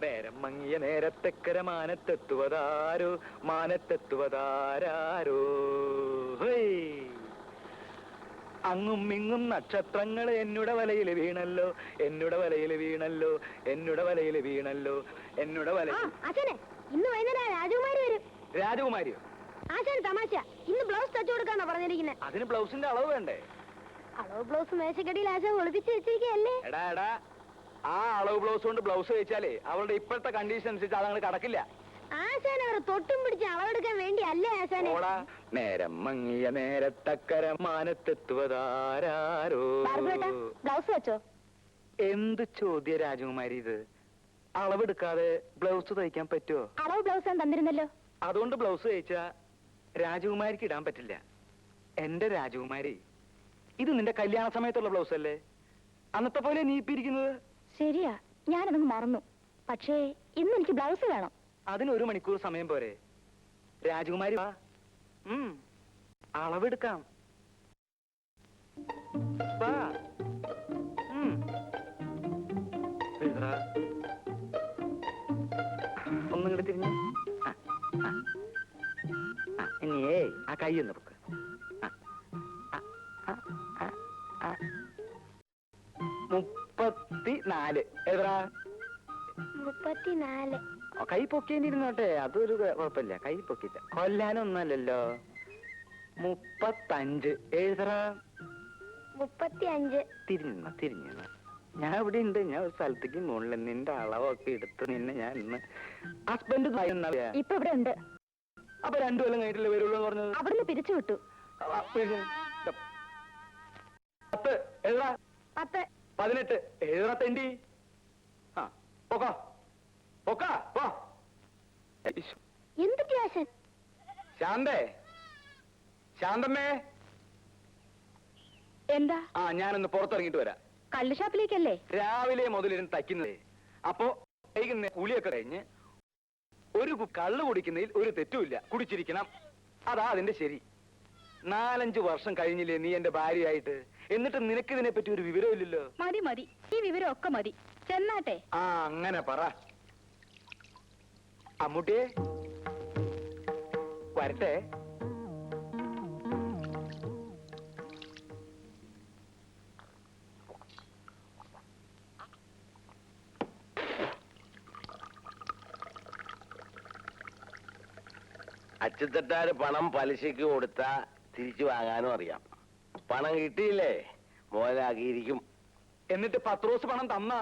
നേരം മങ്ങിയ നേരത്തെക്കര മാനത്തെത്തുവതാരോ മാനത്തെത്തുവതാരോ. അങ്ങും ഇങ്ങും നക്ഷത്രങ്ങൾ എന്നുടെ വലയിൽ വീണല്ലോ എന്നുടെ വലയിൽ വീണല്ലോ എന്നുടെ വലയിൽ വീണല്ലോ എന്നുടെ വല. ഇന്ന് വൈകുന്നേരം രാജകുമാരി വരും. രാജകുമാരിയോ? ആശാൻ തമാശ. ഇന്ന് ബ്ലൗസ് തച്ചു കൊടുക്കാന്നാ പറഞ്ഞിരിക്കുന്നത്. അതിന് ബ്ലൗസിന്റെ അളവ് വേണ്ടേ? അളവ് ബ്ലൗസ് മേശക്കടിയിൽ ആശാൻ ഒളിപ്പിച്ച് വെച്ചിരിക്കല്ലേ. എടാ എടാ, ആ അളവ് ബ്ലൗസ് കൊണ്ട് ബ്ലൗസ് വെച്ചാലേ അവളുടെ ഇപ്പോഴത്തെ കണ്ടീഷൻ അനുസരിച്ച് അതങ്ങനെ കടക്കില്ല. ആശാൻ അവർ തൊട്ടും പിടിച്ച് അളവെടുക്കാൻ വേണ്ടി അല്ലേ ആശാനെ? നേരം മങ്ങിയ നേരത്തക്കര മാനത്തെത്തുവതാരോ. ബ്ലൗസ് വെച്ചോ? എന്ത് ചോദ്യ രാജകുമാരി ഇത്? അളവെടുക്കാതെ ബ്ലൗസ് തയ്ക്കാൻ പറ്റുമോ? അളവ് ബ്ലൗസ് തന്നിരുന്നല്ലോ. അതുകൊണ്ട് ബ്ലൗസ് തയ്ച്ചാ രാജകുമാരിക്ക് ഇടാൻ പറ്റില്ല. എന്റെ രാജകുമാരി, ഇത് നിന്റെ കല്യാണ സമയത്തുള്ള ബ്ലൗസ് അല്ലേ? അന്നത്തെ പോലെ നീ ഇപ്പിരിക്കുന്നത്. ശരിയാ, ഞാനതങ്ങ് മറന്നു. പക്ഷേ ഇന്ന് എനിക്ക് ബ്ലൗസ് വേണം. അതിന് 1 മണിക്കൂർ സമയം പോരെ? രാജകുമാരി വാ, അളവെടുക്കാം. വാ. ഒന്നും കൂടെ തിരിഞ്ഞു. ഇനിയേ ആ കൈ ഒന്ന് പൊക്ക്. 34. എത്ര? 34. കൈ പൊക്കേണ്ടിരുന്നോട്ടെ, അതൊരു കുഴപ്പമില്ല. കൈ പൊക്കിച്ച കൊല്ലാനൊന്നല്ലല്ലോ. 35. എഴുതറ. 35. തിരിഞ്ഞു. ഞാൻ ഇവിടെ ഉണ്ട്. ഞാൻ ഒരു സ്ഥലത്തേക്ക് മുകളിൽ നിന്റെ അളവൊക്കെ എടുത്ത് നിന്നെ ഞാൻ ഇന്ന് ഹസ്ബൻഡ് ഇപ്പൊ ഇവിടെ ഉണ്ട്. അപ്പൊ 2 കൊല്ലം കഴിഞ്ഞിട്ടില്ലേ വരുള്ളൂ എന്ന് പറഞ്ഞത്? അവിടുന്ന് പിരിച്ചു വിട്ടു. 10. എഴുതാ. 10. 18. എഴുതാ തെണ്ടി. ശാന്തേ, ശാന്തമ്മേ. എന്താ? ഞാനൊന്ന് പുറത്തിറങ്ങിട്ട് വരാം. കള്ള് ഷാപ്പിലേക്കല്ലേ? രാവിലെ മുതലിരുന്ന് തയ്ക്കുന്നതേ. അപ്പോ വൈകുന്നേരം കുളിയൊക്കെ കഴിഞ്ഞ് ഒരു കള്ള് കുടിക്കുന്നതിൽ ഒരു തെറ്റുമില്ല. കുടിച്ചിരിക്കണം, അതാ അതിന്റെ ശരി. 4-5 വർഷം കഴിഞ്ഞില്ലേ നീ എന്റെ ഭാര്യയായിട്ട്? എന്നിട്ട് നിനക്കിതിനെ പറ്റി ഒരു വിവരമില്ലല്ലോ. മതി, ഈ വിവരം ഒക്കെ മതി. ചെന്നാട്ടെ. അങ്ങനെ പറ. അമ്മൂട്ടിയെ വരട്ടെ. അച്ചുതട്ടാര് പണം പലിശയ്ക്ക് കൊടുത്താ തിരിച്ചു വാങ്ങാനും അറിയാം. പണം കിട്ടിയില്ലേ മോലാക്കിയിരിക്കും. എന്നിട്ട് പത്രോസ് പണം തന്ന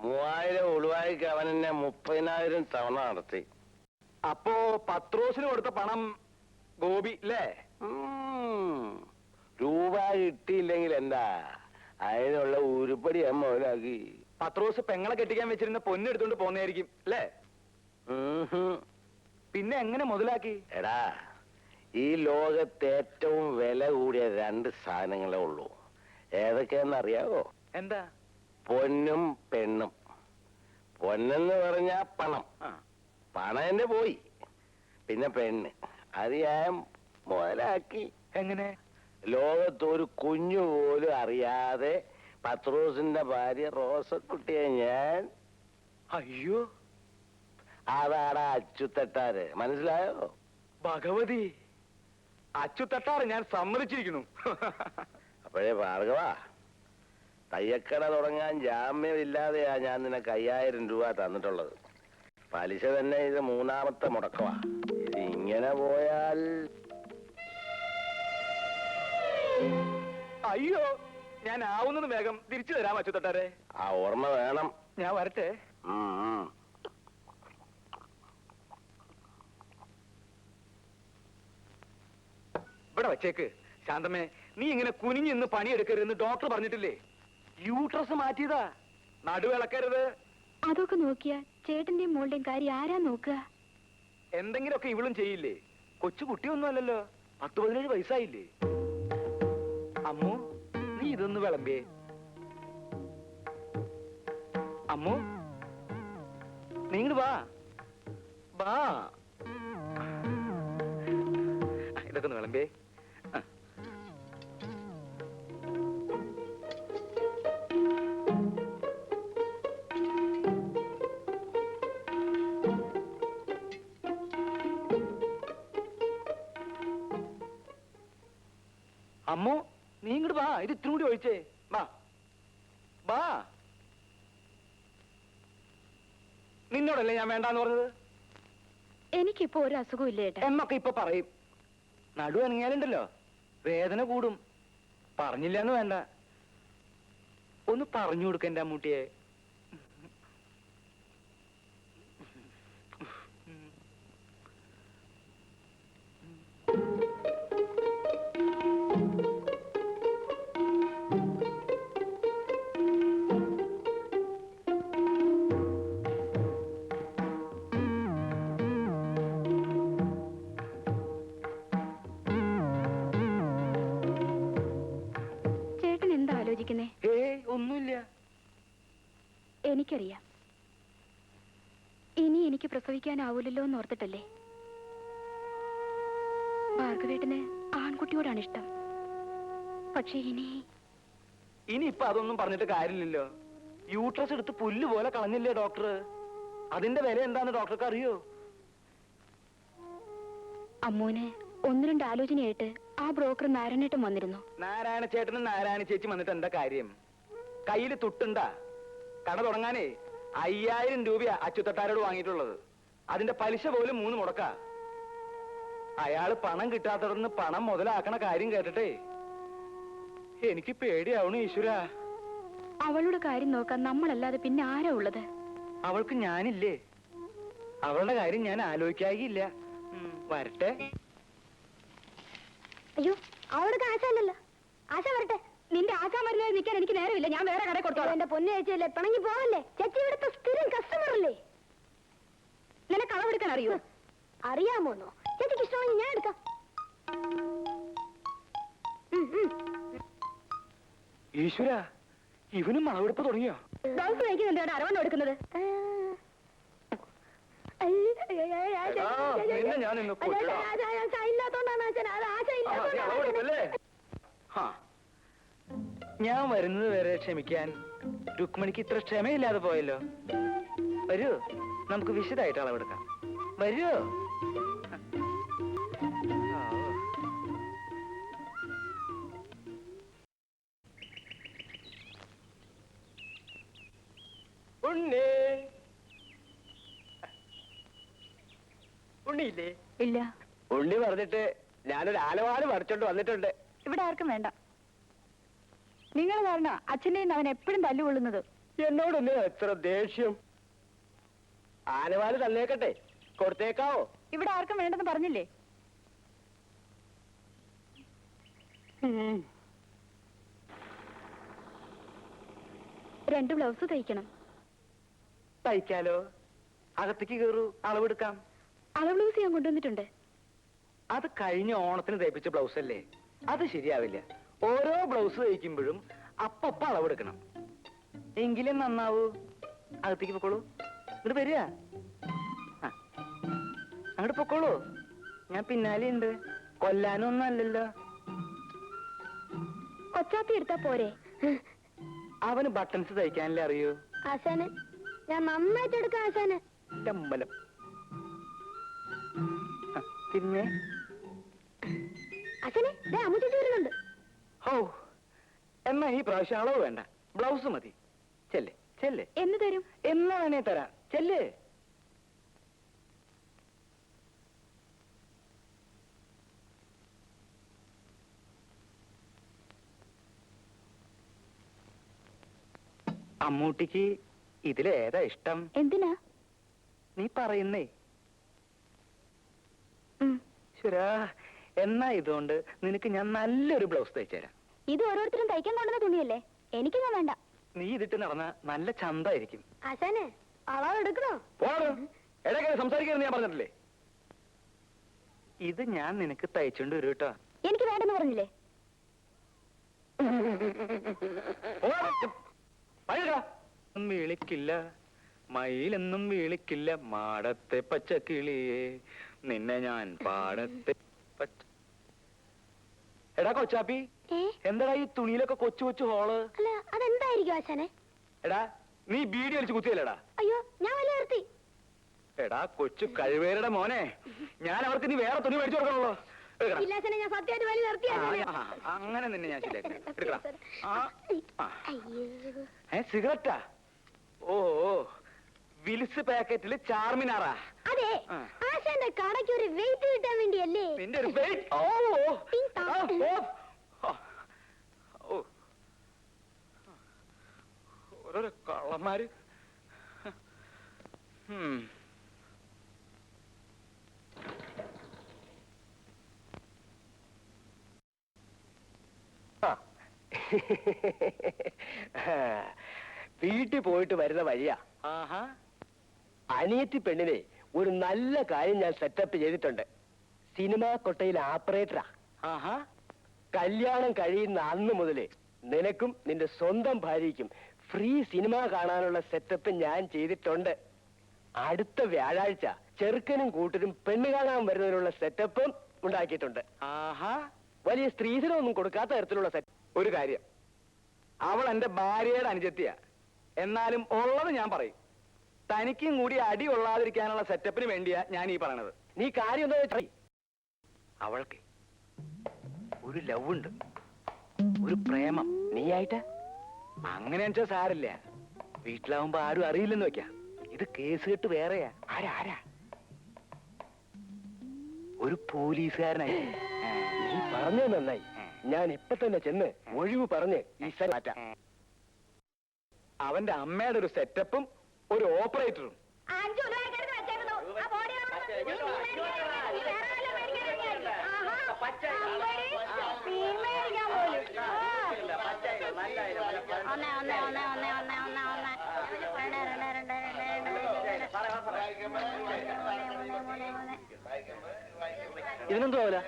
3000 ഒളിവായിക്ക് അവൻ എന്നെ 30,000 തവണ നടത്തി. അപ്പോ പത്രോസിന് കൊടുത്ത പണം ഗോപി അല്ലേ? രൂപ കിട്ടിയില്ലെങ്കിൽ എന്താ, അതിനുള്ള ഉരുപ്പടി മോലാക്കി. പത്രോസ് പെങ്ങളെ കെട്ടിക്കാൻ വെച്ചിരുന്ന പൊന്നെടുത്തോണ്ട് പോന്നായിരിക്കും അല്ലേ? പിന്നെ എങ്ങനെ മുതലാക്കി? എടാ, ഈ ലോകത്ത് ഏറ്റവും വില കൂടിയ 2 സാധനങ്ങളേ ഉള്ളൂ. ഏതൊക്കെയാന്നറിയാവോ? എന്താ? പൊന്നും പെണ്ണും. പൊന്നെന്ന് പറഞ്ഞാ പണം. പണം എന്നെ പോയി. പിന്നെ പെണ്ണ്, അത് ഞാൻ മുതലാക്കി. എങ്ങനെ? ലോകത്തൊരു കുഞ്ഞു പോലും അറിയാതെ പത്രോസിന്റെ ഭാര്യ റോസക്കുട്ടിയെ ഞാൻ. അയ്യോ, അതാടാ അച്ചുതട്ടാര്. മനസ്സിലായോ? ഭഗവതി, അച്ചുതട്ടാറ് ഞാൻ സമ്മതിച്ചിരിക്കുന്നു. അപ്പോഴേ ഭാർഗവ, തയ്യക്കട തുടങ്ങാൻ ജാമ്യമില്ലാതെയാ ഞാൻ നിനക്ക് 5000 രൂപ തന്നിട്ടുള്ളത്. പലിശ തന്നെ ഇത് 3ാമത്തെ മുടക്കമാ. ഇത് ഇങ്ങനെ പോയാൽ. അയ്യോ, ഞാൻ ആവുന്നത് വേഗം തിരിച്ചു തരാം അച്ചുതട്ടാരെ. ആ ഓർമ്മ വേണം. ഞാൻ വരട്ടെ. ഇവിടെ വച്ചേക്ക്. ശാന്തമ്മേ, നീ ഇങ്ങനെ കുനിഞ്ഞിന്ന് പണിയെടുക്കരുതെന്ന് ഡോക്ടർ പറഞ്ഞിട്ടില്ലേ? യൂട്രസ് മാറ്റിയതാ, നടുവിളക്കരുത്. അതൊക്കെ നോക്കിയാ ചേട്ടന്റെയും മോളുടെയും കാര്യം ആരാ നോക്കുക? എന്തെങ്കിലുമൊക്കെ ഇവളും ചെയ്യില്ലേ? കൊച്ചു കുട്ടിയൊന്നും അല്ലല്ലോ, 10-17 വയസ്സായില്ലേ? അമ്മു, നീ ഇതൊന്ന് വിളമ്പിയേ. അമ്മു, നീങ്ങട് വാ. ഇതൊക്കെ ഒന്ന് വിളമ്പിയേ. അമ്മോ നീ ഇങ്ങോട്ട് വാ, ഇത് ഇത്തിരി കൂടി ഒഴിച്ചേ. വാ വാ. നിന്നോടല്ലേ ഞാൻ വേണ്ടാന്ന് പറഞ്ഞത്? എനിക്കിപ്പോ ഒരു അസുഖവും ഇല്ല ഏട്ടാ. എന്നൊക്കെ ഇപ്പൊ പറയും. നടു അനങ്ങിയാലുണ്ടല്ലോ വേദന കൂടും. പറഞ്ഞില്ലെന്ന് വേണ്ട, ഒന്ന് പറഞ്ഞു കൊടുക്ക എന്റെ അമ്മൂട്ടിയെ. ചേട്ടൻ എന്താ ആലോചിക്കുന്നേ? ഒന്നുമില്ല. എനിക്കറിയാം, ഇനി എനിക്ക് പ്രസവിക്കാനാവൂലല്ലോ എന്ന് ഓർത്തിട്ടല്ലേ. ഭാർഗവേട്ടന് ആൺകുട്ടിയോടാണ് ഇഷ്ടം. പക്ഷെ ഇനിയിപ്പൊ അതൊന്നും പറഞ്ഞിട്ട് കാര്യമില്ലല്ലോ. യൂട്രസ് എടുത്ത് പുല്ല് പോലെ കളഞ്ഞില്ലേ ഡോക്ടർ? അതിന്റെ വില എന്താന്ന് ഡോക്ടർക്ക് അറിയോ? അമ്മൂന് ഒന്ന് രണ്ട് ആലോചനയായിട്ട് ആ ബ്രോക്കർ നാരായണേട്ടൻ വന്നിരുന്നു. നാരായണ ചേട്ടനും നാരായണ ചേച്ചി വന്നിട്ട് എന്താ കാര്യം? കയ്യില് തുട്ടുണ്ടാ? കട തുടങ്ങാനേ 5000 രൂപയാ അച്ചുതട്ടാരോട് വാങ്ങിയിട്ടുള്ളത്. അതിന്റെ പലിശ പോലും 3 മുടക്ക. അയാള് പണം കിട്ടാത്തടന്ന് പണം മുതലാക്കണ കാര്യം കേട്ടിട്ടേ എനിക്ക് പേടിയാവണു ഈശ്വര. അവളുടെ കാര്യം നോക്കാൻ നമ്മളല്ലാതെ പിന്നെ ആരാ ഉള്ളത്? അവൾക്ക് ഞാനില്ലേ? അവളുടെ കാര്യം ഞാൻ ആലോചിക്കാകില്ല. വരട്ടെ. അയ്യോ, അവൾക്ക് ആശയല്ലോ. ആശ വരട്ടെ. നിന്റെ ആശ മരുന്ന് നിൽക്കാൻ എനിക്ക് നേരമില്ല. ഞാൻ വേറെ കടയിൽ കൊടുത്തോളാം. എന്റെ പൊന്നു ചേച്ചിയല്ലേ, പിണങ്ങി പോവല്ലേ? ചേച്ചി ഇവിടുത്തെ സ്ഥിരം കസ്റ്റമർ അല്ലേ? നിനക്ക് അളവെടുക്കാൻ അറിയോ? അറിയാമോന്നോ? ചേച്ചിക്ക് ഇഷ്ടമാണെങ്കിൽ ഞാൻ എടുക്കാം. ഈശ്വര, ഇവനും അളവെടുപ്പ് തുടങ്ങിയോ? ബ്ലൗസ് കഴിക്കുന്നുണ്ട് അരവണ്ണം എടുക്കുന്നത്. ഞാൻ വരുന്നത് വരെ ക്ഷമിക്കാൻ രുക്മിണിക്ക് ഇത്ര ക്ഷമയില്ലാതെ പോയല്ലോ. വരൂ, നമുക്ക് വിശദമായിട്ട് അളവെടുക്കാം. വരൂ. ഉണ്ണി, ഉണ്ണിയില്ലേ? ഇല്ല. ഉണ്ണി പറഞ്ഞിട്ട് ഞാനൊരു ആലവാല് മറിച്ചോണ്ട് വന്നിട്ടുണ്ട്. ഇവിടെ ആർക്കും വേണ്ട. നിങ്ങൾ കാരണം അച്ഛനെയും അവൻ എപ്പോഴും തല്ലുകൊള്ളുന്നത്. എന്നോടൊന്നും എത്ര ദേഷ്യം. ആലവാല് തന്നേക്കട്ടെ, കൊടുത്തേക്കാവോ? ഇവിടെ ആർക്കും വേണ്ടെന്ന് പറഞ്ഞില്ലേ? 2 ബ്ലൗസ് തയ്ക്കണം. തയ്ക്കാലോ, അകത്തേക്ക് കയറൂ, അളവെടുക്കാം. അളവ് ബ്ലൗസ് ഞാൻ കൊണ്ടുവന്നിട്ടുണ്ട്. അത് കഴിഞ്ഞ ഓണത്തിന് തയ്പ്പിച്ച ബ്ലൗസ് അല്ലേ, അത് ശരിയാവില്ല. ഓരോ ബ്ലൗസ് തയ്ക്കുമ്പോഴും അപ്പപ്പ അളവെടുക്കണം, എങ്കിലും നന്നാവൂ. അകത്തേക്ക് പൊക്കോളൂ. ഇങ്ങോട്ട് വരിക, അങ്ങോട്ട് പൊക്കോളൂ. ഞാൻ പിന്നാലെ ഉണ്ട്, കൊല്ലാനൊന്നും അല്ലല്ലോ. കൊച്ചാപ്പി എടുത്താ പോരെ? അവന് ബട്ടൺസ് തയ്ക്കാനല്ലേ അറിയൂ. ആശാനെ, ഞാൻ നന്നായിട്ട് എടുക്കാം ആശാനെ. അമ്പലം പിന്നെ ആശാനെ, അമ്മൂട്ടി വരുന്നുണ്ട്. ഓ, എന്നാ ഈ പ്രാവശ്യം അളവ് വേണ്ട, ബ്ലൗസ് മതി. ചെല്ലേ ചെല്ലേ. എന്ന് തരും? എന്നാ വേണേ തരാം, ചെല്ലേ. അമ്മൂട്ടിക്ക് ഇതിലേതാ ഇഷ്ടം? എന്തിനാ നീ പറയുന്നേ? ശരാ, എന്നാ ഇതുകൊണ്ട് നിനക്ക് ഞാൻ നല്ലൊരു ബ്ലൗസ് തയ്ച്ചു തരാം. ഇത് ഓരോരുത്തരും തയ്ക്കാൻ കൊണ്ടുവന്ന തുണിയല്ലേ, എനിക്കൊന്നും വേണ്ട. നീ ഇതിട്ട് നടന്ന നല്ല ചന്തായിരിക്കും. ആശാനെ, അളവ് എടുക്കണോ? ഇടയ്ക്ക് സംസാരിക്കരുത്, ഞാൻ പറഞ്ഞിട്ടില്ലേ? ഇത് ഞാൻ നിനക്ക് തയ്ച്ചോണ്ട് വരും കേട്ടോ. എനിക്ക് വേണ്ടെന്ന് പറഞ്ഞില്ലേ? വിളിക്കില്ല മയിലെന്നും വിളിക്കില്ല മാടത്തെ പച്ചക്കിളിയെ, നിന്നെ ഞാൻ പാടത്തെ പച്ച. എടാ കൊച്ചാപ്പി, എന്താടാ ഈ തുണിയിലൊക്കെ കൊച്ചു കൊച്ചു ഹോള്? അല്ല, അതെന്തായിരിക്കും ആശാനെ? എടാ, നീ ബീഡി വലിച്ച് കുത്തിയല്ലേടാ? അയ്യോ, ഞാൻ വല്ല നിർത്തി. എടാ കൊച്ചു കഴിവേരുടെ മോനെ, ഞാൻ അവർക്ക് നീ വേറെ തുണി മേടിച്ചു കൊടുക്കണല്ലോ. എടുക്കടാ. ഇല്ല അച്ഛനെ, ഞാൻ സത്യമായിട്ട് വലി നിർത്തിയാ അങ്ങനെ നിന്നെ ഞാൻ ശരിയാക്കി എടുക്കടാ. ആ. അയ്യോ. സിഗരറ്റാ? ഓ വിൽസ് പാക്കറ്റില് ചാർമിനാറാ? അതെ, ആ. ആശാന്റെ കടയ്ക്ക് ഒരു വെയിറ്റ് കിട്ടാൻ വേണ്ടിയല്ലേ? നിന്റെ ഒരു വെയിറ്റ്. ഓരോരോ കള്ളന്മാര്. വീട്ടിൽ പോയിട്ട് വരുന്ന വഴിയാ. ആഹാ. അനിയത്തി പെണ്ണിനെ ഒരു നല്ല കാര്യം ഞാൻ സെറ്റപ്പ് ചെയ്തിട്ടുണ്ട്. സിനിമാ കൊട്ടയിലെ ആപ്പറേറ്ററാ. ആഹാ. കല്യാണം കഴിയുന്ന അന്ന് മുതലേ നിനക്കും നിന്റെ സ്വന്തം ഭാര്യയ്ക്കും ഫ്രീ സിനിമ കാണാനുള്ള സെറ്റപ്പ് ഞാൻ ചെയ്തിട്ടുണ്ട്. അടുത്ത വ്യാഴാഴ്ച ചെറുക്കനും കൂട്ടരും പെണ്ണ് കാണാൻ വരുന്നതിനുള്ള സെറ്റപ്പും ഉണ്ടാക്കിയിട്ടുണ്ട്. ആഹാ. വലിയ സ്ത്രീധനമൊന്നും കൊടുക്കാത്ത തരത്തിലുള്ള സെറ്റ്. ഒരു കാര്യം, അവൾ എന്റെ ഭാര്യയുടെ അനുജത്തിയാ. എന്നാലും ഉള്ളത് ഞാൻ പറയും. തനിക്കും കൂടി അടി കൊള്ളാതിരിക്കാനുള്ള സെറ്റപ്പിന് വേണ്ടിയാ ഞാൻ ഈ പറയണത്. നീ കാര്യം എന്താ വെച്ചാ, അവൾക്ക് ഒരു ലവ് ഉണ്ട്, ഒരു പ്രേമം. നീയായിട്ട് അങ്ങനെ വെച്ചാൽ സാരില്ല. വീട്ടിലാവുമ്പോ ആരും അറിയില്ലെന്ന് വെക്കാം. ഇത് കേസ് കെട്ട് വേറെയാ. ആരാ ഒരു പോലീസുകാരനായി. നീ പറഞ്ഞത് നന്നായി. ഞാൻ ഇപ്പൊ തന്നെ ചെന്ന് ഒഴിവ് പറഞ്ഞ് ഈ മാറ്റാം. അവന്റെ അമ്മയുടെ ഒരു സെറ്റപ്പും ഒരു ഓപ്പറേറ്ററും. 5 ഉലവായിക്കിടന്ന് വെച്ചേക്കുന്നു. ആ ബോഡി ഇതിനെന്തോ വില?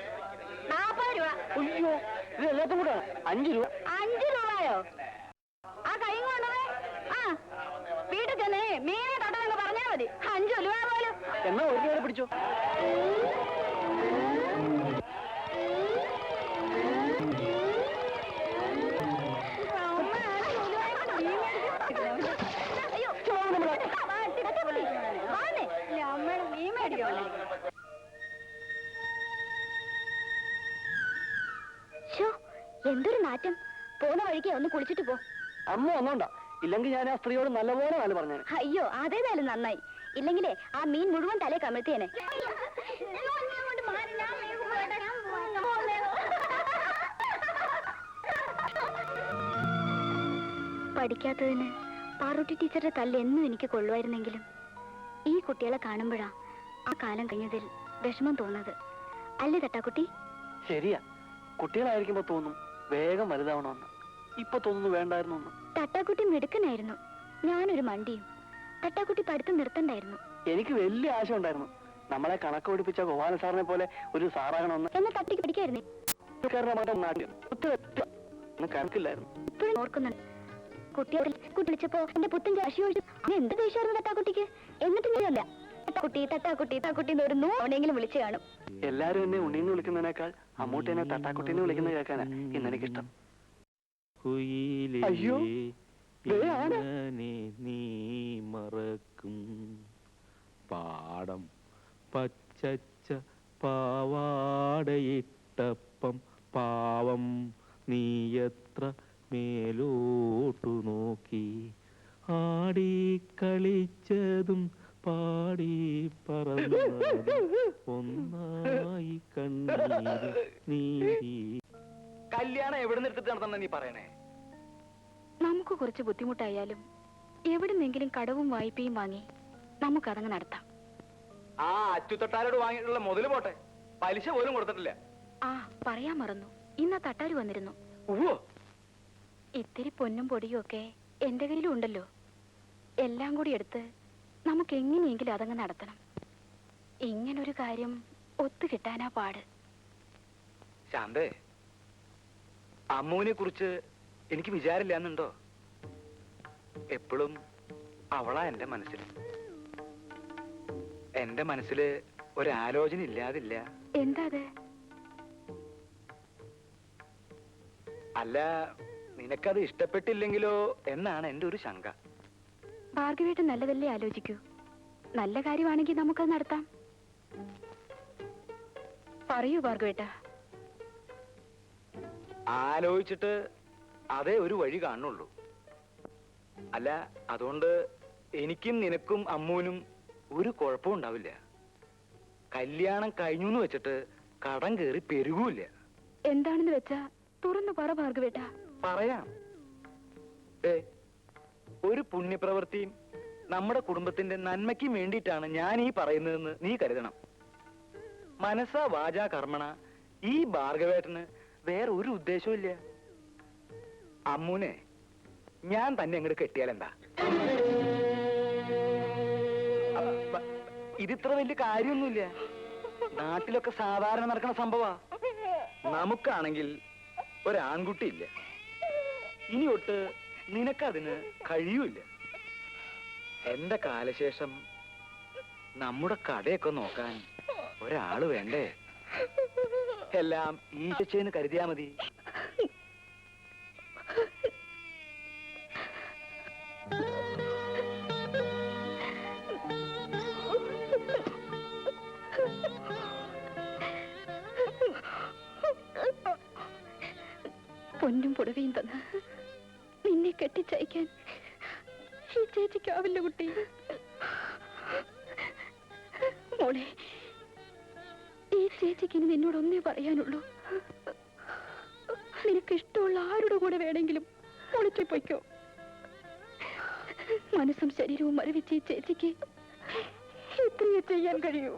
40 രൂപ. അയ്യോ, ഇത് എല്ലാത്തും കൂടെ 5 രൂപ. 5 രൂപയോ? ആ കൈ കൊണ്ടുപോയി വീട്ടിൽ ചെന്നേ മീനെ തൊട്ടെന്ന് പറഞ്ഞാൽ മതി. 5 രൂപ പോലും. എന്നാ ഒരു രൂപ പിടിച്ചോ. അമ്മയുടെ മീൻ മേടിക്കോളെ. എന്തൊരു നാറ്റം. പോകുന്ന വഴിക്ക് ഒന്ന് കുളിച്ചിട്ട് പോ. അമ്മ വന്നോണ്ടാ, ഇല്ലെങ്കിൽ ഞാൻ ആ സ്ത്രീയോട് നല്ലപോലെ നല്ല പറഞ്ഞു. അയ്യോ, അതേതായാലും നന്നായി. ഇല്ലെങ്കിലേ ആ മീൻ മുഴുവൻ തലേ കമിഴ്ത്തിയേനെ. പഠിക്കാത്തതിന് പാറുട്ടി ടീച്ചറുടെ തല്ല് എന്നും എനിക്ക് കൊള്ളുമായിരുന്നെങ്കിലും ഈ കുട്ടികളെ കാണുമ്പോഴാ ആ കാലം കഴിഞ്ഞതിൽ വിഷമം തോന്നുന്നത്. അല്ലേ തട്ടാക്കുട്ടി? ശരിയാ, കുട്ടികളായിരിക്കുമ്പോ തോന്നും വേഗം വലുതാവണമെന്ന്. ഇപ്പൊ തോന്നുന്നു വേണ്ടായിരുന്നു. തട്ടാക്കുട്ടി മിടുക്കനായിരുന്നു, ഞാനൊരു മണ്ടിയും. തട്ടാക്കുട്ടി പഠിത്തം നിർത്തണ്ടായിരുന്നു. എനിക്ക് വലിയ ആശ ഉണ്ടായിരുന്നു, നമ്മളെ കണക്ക് പഠിപ്പിച്ച ഗോപാല സാറിനെ പോലെ ഒരു സാറാകണമെന്ന്. എന്നാ തട്ടിക്ക് പഠിക്കായിരുന്നേ. കണക്കില്ലായിരുന്നു. ഇപ്പോഴും ഓർക്കുന്നുണ്ട്. കുട്ടിയെ വിളിച്ചപ്പോ എന്റെ പുത്തൻ കാശി ഒഴിച്ചു. എന്ത് ദേഷ്യമായിരുന്നു തട്ടാക്കുട്ടിക്ക്. എന്നിട്ട് നീയല്ല തട്ടാക്കുട്ടി തട്ടാക്കുട്ടി തട്ടാക്കുട്ടി ഒരു നോണെങ്കിലും വിളിച്ചു കാണും. എല്ലാരും എന്നെ ഉണ്ണീന്ന് വിളിക്കുന്നതിനേക്കാൾ അമ്മൂട്ടിനെ തട്ടാക്കുട്ടീന്ന് വിളിക്കുന്നത് കേൾക്കാനാ ഇന്നെനിക്കിഷ്ടം. അയ്യോ, നീ മറക്കും പാടം പച്ചച്ച പാവാടയിട്ടപ്പം പാവം നീ എത്ര മേലോട്ടു നോക്കി ആടി കളിച്ചതും പാടി പറന്നതും ഒന്നായി കണ്ണീര് നീരി. കല്യാണം എവിടെ നിർത്തിട്ട് നടത്തണം നീ പറയണേ? നമുക്ക് കുറച്ച് ബുദ്ധിമുട്ടായാലും എവിടുന്നെങ്കിലും കടവും വായ്പയും വാങ്ങി നമുക്കതങ്ങ് നടത്താം. ആ അച്ചുതൊട്ടാരോട് വാങ്ങിയിട്ടുള്ള മുതല് പോട്ടെ, പലിശ പോലും കൊടുത്തിട്ടില്ല. ആ പറയാൻ മറന്നു, ഇന്ന് ആ തട്ടാര് വന്നിരുന്നു. ഉവ്വോ. ഇത്തിരി പൊന്നും പൊടിയും ഒക്കെ എന്റെ കയ്യിലും ഉണ്ടല്ലോ. എല്ലാം കൂടി എടുത്ത് നമുക്ക് എങ്ങനെയെങ്കിലും അതങ്ങ് നടത്തണം. ഇങ്ങനൊരു കാര്യം ഒത്തു കിട്ടാനാ പാട്. ശാന്തേ, അമ്മുവിനെ കുറിച്ച് എനിക്ക് വിചാരില്ലാന്നുണ്ടോ? എപ്പോഴും അവളാ എന്റെ മനസ്സിൽ. എന്റെ മനസ്സില് ഒരാലോചന ഇല്ലാതില്ല. എന്താ അത്? അല്ല, നിനക്കത് ഇഷ്ടപ്പെട്ടില്ലെങ്കിലോ എന്നാണ് എന്റെ ഒരു ശങ്ക. ഭാർഗവേട്ടൻ നല്ലതല്ലേ ആലോചിക്കൂ. നല്ല കാര്യമാണെങ്കിൽ നമുക്കത് നടത്താം. പറയൂ ഭാർഗവേട്ട. ആലോചിച്ചിട്ട് അതേ ഒരു വഴി കാണുള്ളൂ. അല്ല, അതുകൊണ്ട് എനിക്കും നിനക്കും അമ്മൂനും ഒരു കുഴപ്പവും ഉണ്ടാവില്ല. കല്യാണം കഴിഞ്ഞു എന്ന് വെച്ചിട്ട് കടം കയറി പെരുകൂല്ല. എന്താണെന്ന് വെച്ചാ തുറന്നു പറ ഭാർഗവേട്ടാ. പറയാം. ഒരു പുണ്യപ്രവൃത്തിയും നമ്മുടെ കുടുംബത്തിന്റെ നന്മയ്ക്കും വേണ്ടിയിട്ടാണ് ഞാൻ ഈ പറയുന്നതെന്ന് നീ കരുതണം. മനസ്സാ വാചാ കർമ്മണ ഈ ഭാർഗവേട്ടന് വേറെ ഒരു ഉദ്ദേശവും ഇല്ല. അമ്മൂനെ ഞാൻ തന്നെ അങ്ങോട്ട് കെട്ടിയാലെന്താ? ഇതിത്ര വലിയ കാര്യമൊന്നുമില്ല. നാട്ടിലൊക്കെ സാധാരണ നടക്കുന്ന സംഭവ. നമുക്കാണെങ്കിൽ ഒരാൺകുട്ടിയില്ല. ഇനി തൊട്ട് നിനക്കതിന് കഴിയൂല. എന്റെ കാലശേഷം നമ്മുടെ കടയൊക്കെ നോക്കാൻ ഒരാള് വേണ്ടേ? എല്ലാം ഈശോന്ന് കരുതിയാ മതി. പൊന്നും പുടവയും തന്ന് നിന്നെ കെട്ടിച്ചയക്കാൻ ഈ ചേച്ചിക്കാവില്ല കുട്ടി. മോളെ, ഈ ചേച്ചിക്ക് ഇനി നിന്നോടൊന്നേ പറയാനുള്ളൂ. നിനക്ക് ഇഷ്ടമുള്ള ആരുടെ കൂടെ വേണമെങ്കിലും ഒളിച്ചു പൊയ്ക്കോ. മനസ്സും ശരീരവും മരവിച്ച് ഈ ചേച്ചിക്ക് ഇത്രയേ ചെയ്യാൻ കഴിയൂ.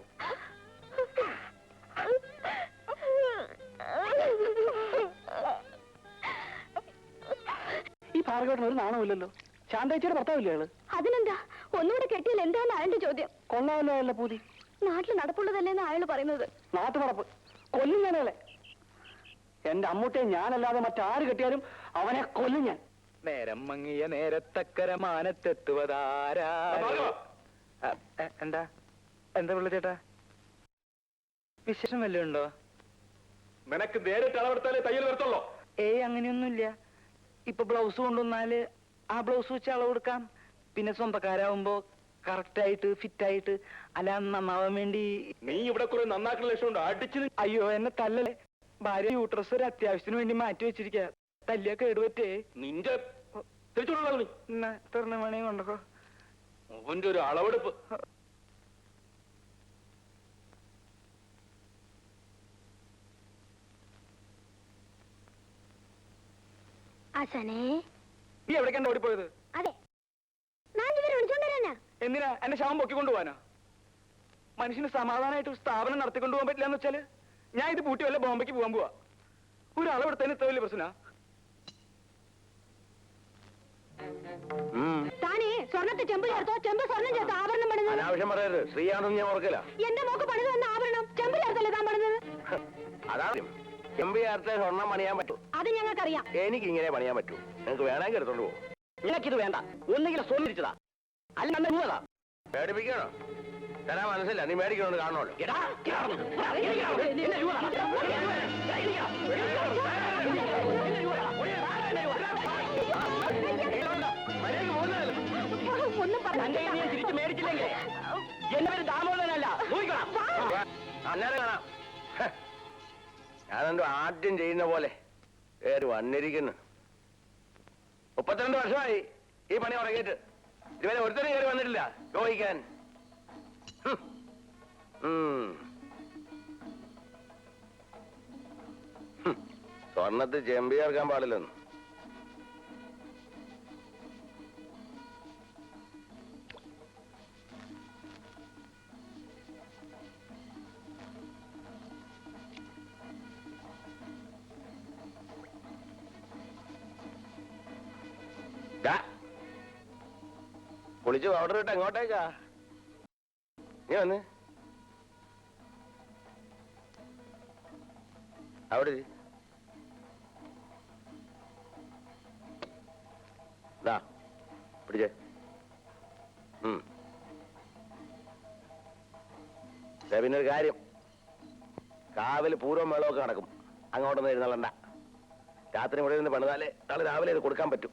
ഈ ഭാർഗവന് ഒരു നാണമില്ലല്ലോ. ശാന്തേച്ചിയുടെ ഭർത്താവില്ലേ ആള്? അതിനെന്താ, ഒന്നുകൂടെ കെട്ടിയാൽ എന്താന്ന് അയാളുടെ ചോദ്യം. കൊള്ളാമല്ലോ അയാളുടെ പൂതി. നാട്ടിൽ നടപ്പുള്ളതല്ലേന്ന് അയാൾ പറയുന്നത്. നാട്ടു നടപ്പ് കൊല്ലും ഞാനയാളെ. എന്റെ അമ്മൂട്ടിയെ ഞാനല്ലാതെ മറ്റാര് കെട്ടിയാലും അവനെ കൊല്ലും ഞാൻ. നേരം മങ്ങിയ നേരത്തക്കര മാനത്തെത്തുവതാരാ? എന്താ എന്താ പിള്ള ചേട്ടാ, വിശേഷം വല്ലതും ഉണ്ടോ? നിനക്ക് നേരിട്ട് അളവെടുത്താലേ തയ്യൽ വരത്തുള്ളൂ. അങ്ങനെയൊന്നുമില്ല. ഇപ്പൊ ബ്ലൗസ് കൊണ്ടുവന്നാല് ആ ബ്ലൗസ് വെച്ച് അളവെടുക്കാം. പിന്നെ സ്വന്തക്കാരാവുമ്പോ കറക്റ്റായിട്ട് ഫിറ്റായിട്ട് അല്ല നന്നാവാൻ വേണ്ടി. നീ ഇവിടെ കുറെ നന്നാക്കുന്ന ലക്ഷ്യമുണ്ട്. അടിച്ചു. അയ്യോ, എന്നെ തല്ലല്ലേ. ഭാര്യ യൂട്രസ് ഒരു അത്യാവശ്യത്തിന് വേണ്ടി മാറ്റി വെച്ചിരിക്ക. തല്ലിയ കേടുപറ്റേ. നിന്റെ തിരിച്ചുകൊള്ളു. തുറന്ന മണി കൊണ്ടോ. അവന്റെ ഒരു അളവെടുപ്പ്. ആശാനേ, നീ എവിടേക്കാ ഓടിപ്പോയത്? അതെ, ഞാൻ ഇവരെ വിളിച്ചോണ്ടുവരാനാ. എന്തിനാ? എന്റെ ശവം പൊക്കിക്കൊണ്ടുപോവാനോ? മനുഷ്യന് സമാധാനമായിട്ട് ഒരു സ്ഥാപനം നടത്തിക്കൊണ്ടുപോകാൻ പറ്റില്ല എന്ന് വെച്ചാല് ഞാൻ ഇത് പൂട്ടി വല്ല ബോംബെക്ക് പോകാൻ പോവാ. ഒരു അളവെടുത്തതിന് ഇത്ര വലിയ പ്രശ്ന? താനേ സ്വർണ്ണത്തെ ചെമ്പ് ചേർത്തോ, ചെമ്പ് സ്വർണ്ണം ചേർത്തോ ആഭരണം പണിത്? അനാവശ്യം പറയരുത്. ശ്രീയാണെന്ന് ഞാൻ ഓർക്കില്ല. എന്റെ മോക്ക് പണിത് വന്ന ആഭരണം ചെമ്പ് ചേർത്തല്ലേ താൻ പണിത്? അതാണ് ചെമ്പ് ചേർത്ത് സ്വർണ്ണം പണിയാൻ പറ്റൂ. അത് ഞങ്ങൾക്കറിയാം. എനിക്ക് ഇങ്ങനെ പണിയാൻ പറ്റൂ. നിങ്ങൾക്ക് വേണമെങ്കിൽ എടുത്തോണ്ട് പോകും. നിനക്കിത് വേണ്ട. ഒന്നുകിലും സ്വന്നിരിച്ചതാ, അല്ല ഇന്നതാ. മേടിപ്പിക്കണോ? തരാൻ മനസ്സില്ല. നീ മേടിക്കണോന്ന് കാണണല്ലോ. ഒന്നും തിരിച്ചു മേടിച്ചില്ലെങ്കിൽ എന്റെ പേര് ദാമോദരനല്ല. അന്നേരം കാണാം. ഞാനെന്തോ ആദ്യം ചെയ്യുന്ന പോലെ പേര് വന്നിരിക്കുന്നു. 32 വർഷമായി ഈ പണി ഉറങ്ങിയിട്ട്. ഇതുവരെ ഒരുത്തരും കയറി വന്നിട്ടില്ല ചോദിക്കാൻ. സ്വർണ്ണത്തിൽ ചെമ്പി ചേർക്കാൻ പാടില്ലെന്ന്. കുളിച്ച് പൗഡർ ഇട്ട് എങ്ങോട്ടേക്കാ? നീ വന്ന് അവിടെ പിടിച്ചേ. പിന്നൊരു കാര്യം, കാവില് പൂർവ്വം മേളമൊക്കെ നടക്കും. അങ്ങോട്ടൊന്നും എഴുന്നള്ളണ്ട. രാത്രി ഇവിടെ നിന്ന് പണിതാലേ നാളെ രാവിലെ ഇത് കൊടുക്കാൻ പറ്റും.